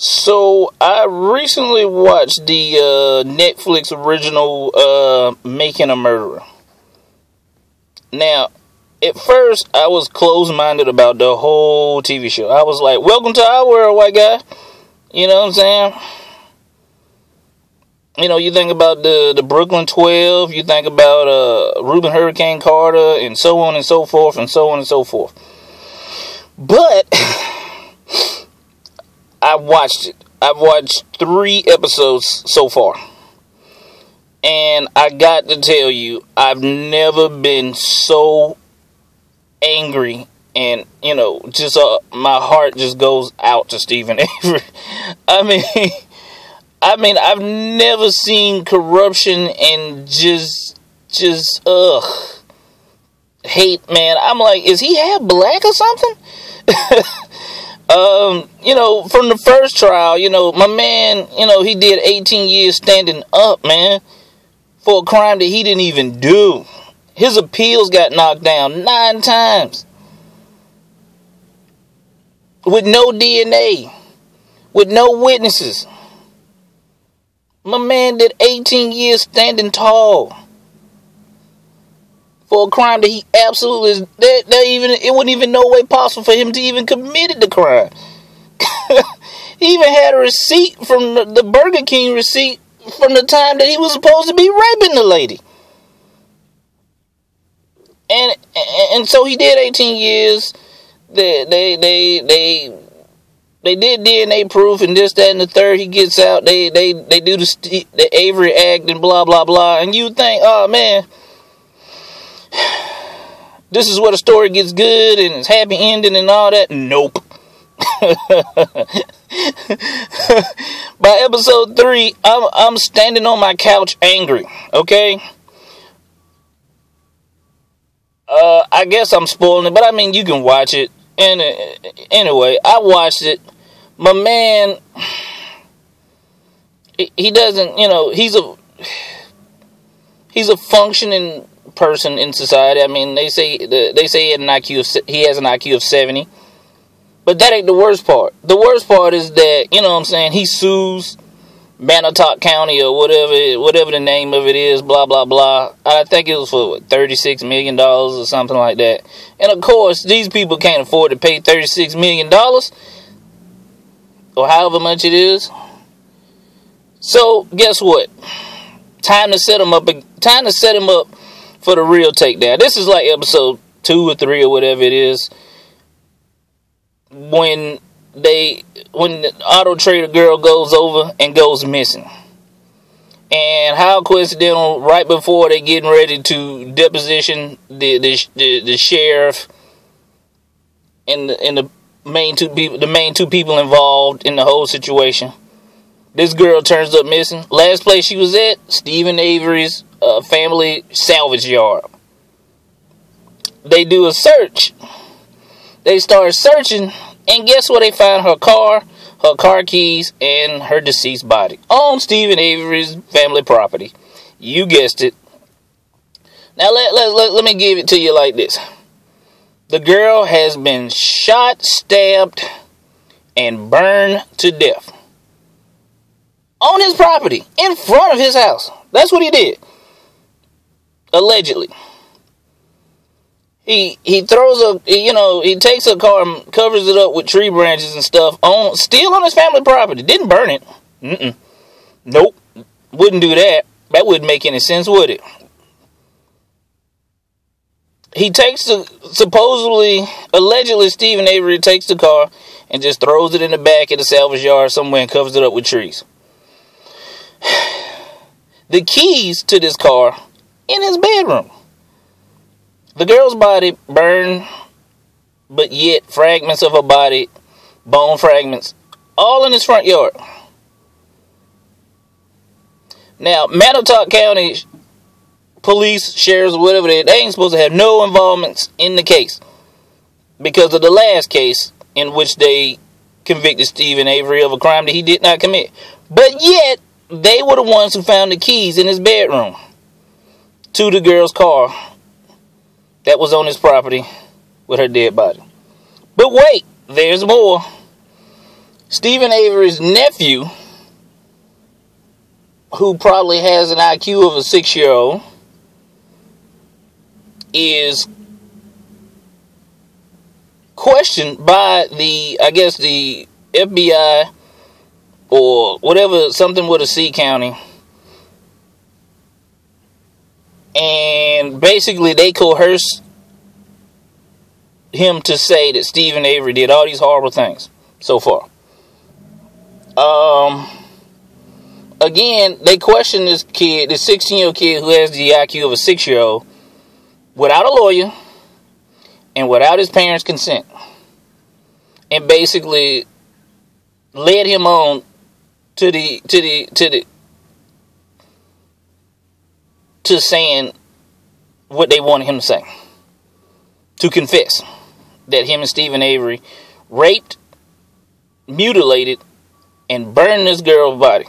So I recently watched the Netflix original Making a Murderer. Now, at first I was closed-minded about the whole TV show. I was like, "Welcome to our world, white guy." You know what I'm saying? You know, you think about the Brooklyn 12, you think about Reuben Hurricane Carter, and so on and so forth, and so on and so forth. But I watched it. I've watched 3 episodes so far. And I got to tell you, I've never been so angry. And, you know, just my heart just goes out to Stephen Avery. I mean, I've never seen corruption and just hate, man. I'm like, is he half black or something? You know, from the first trial, you know, my man, you know, he did 18 years standing up, man, for a crime that he didn't even do. His appeals got knocked down 9 times. With no DNA. With no witnesses. My man did 18 years standing tall. For a crime that he absolutely, it wasn't even no way possible for him to even committed the crime. He even had a receipt from the Burger King receipt from the time that he was supposed to be raping the lady. And so he did 18 years. They did DNA proof and this, that, and the third. He gets out. They do the Avery Act and blah blah blah. And you think, oh man, this is where the story gets good and it's happy ending and all that. Nope. By episode 3, I'm standing on my couch angry. Okay. I guess I'm spoiling it, but I mean you can watch it. And anyway, I watched it. My man, he doesn't, you know, he's a functioning person in society. I mean, they say he has an IQ of 70. But that ain't the worst part. The worst part is that, you know what I'm saying, he sues Manitowoc County or whatever the name of it is, blah, blah, blah. I think it was for, $36 million or something like that. And, of course, these people can't afford to pay $36 million or however much it is. So, guess what? Time to set him up for the real takedown. This is like episode 2 or 3 or whatever it is. When the auto trader girl goes over and goes missing. And how coincidental, right before they getting ready to deposition the sheriff and the main two people involved in the whole situation, this girl turns up missing. Last place she was at, Stephen Avery's family salvage yard. They do a search. They start searching, and guess what? They find her car keys, and her deceased body on Stephen Avery's family property. You guessed it. Now let me give it to you like this. The girl has been shot, stabbed, and burned to death on his property, in front of his house. That's what he did. Allegedly. He takes a car and covers it up with tree branches and stuff still on his family property. Didn't burn it. Nope. Wouldn't do that. That wouldn't make any sense, would it? He allegedly, Stephen Avery takes the car and just throws it in the back of the salvage yard somewhere and covers it up with trees. The keys to this car in his bedroom. The girl's body burned, but yet fragments of her body, bone fragments, all in his front yard. Now, Manitowoc County police, sheriffs, whatever they ain't supposed to have no involvements in the case because of the last case in which they convicted Stephen Avery of a crime that he did not commit. But yet, they were the ones who found the keys in his bedroom to the girl's car that was on his property with her dead body. But wait, there's more. Steven Avery's nephew, who probably has an IQ of a 6-year-old, is questioned by the FBI or whatever, something with a C county. And basically they coerce him to say that Steven Avery did all these horrible things so far. Again, they question this kid, this 16-year-old kid who has the IQ of a 6-year-old, without a lawyer and without his parents' consent, and basically led him on to saying what they wanted him to say, to confess that him and Steven Avery raped, mutilated, and burned this girl's body.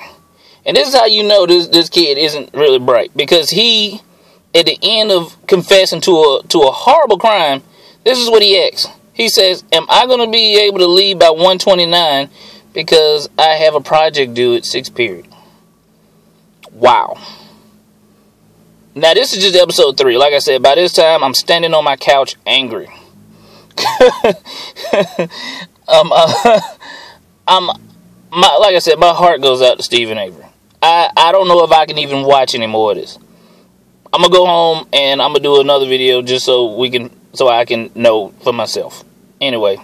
And this is how you know this kid isn't really bright, because he, at the end of confessing to a horrible crime, this is what he asks. He says, am I going to be able to leave by 1:29 because I have a project due at 6 period? Wow. Now, this is just episode 3. Like I said, by this time, I'm standing on my couch angry. Like I said, my heart goes out to Steven Avery. I don't know if I can even watch any more of this. I'm gonna go home and I'm gonna do another video just so I can know for myself. Anyway,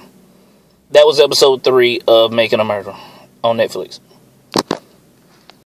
that was episode 3 of Making a Murderer on Netflix.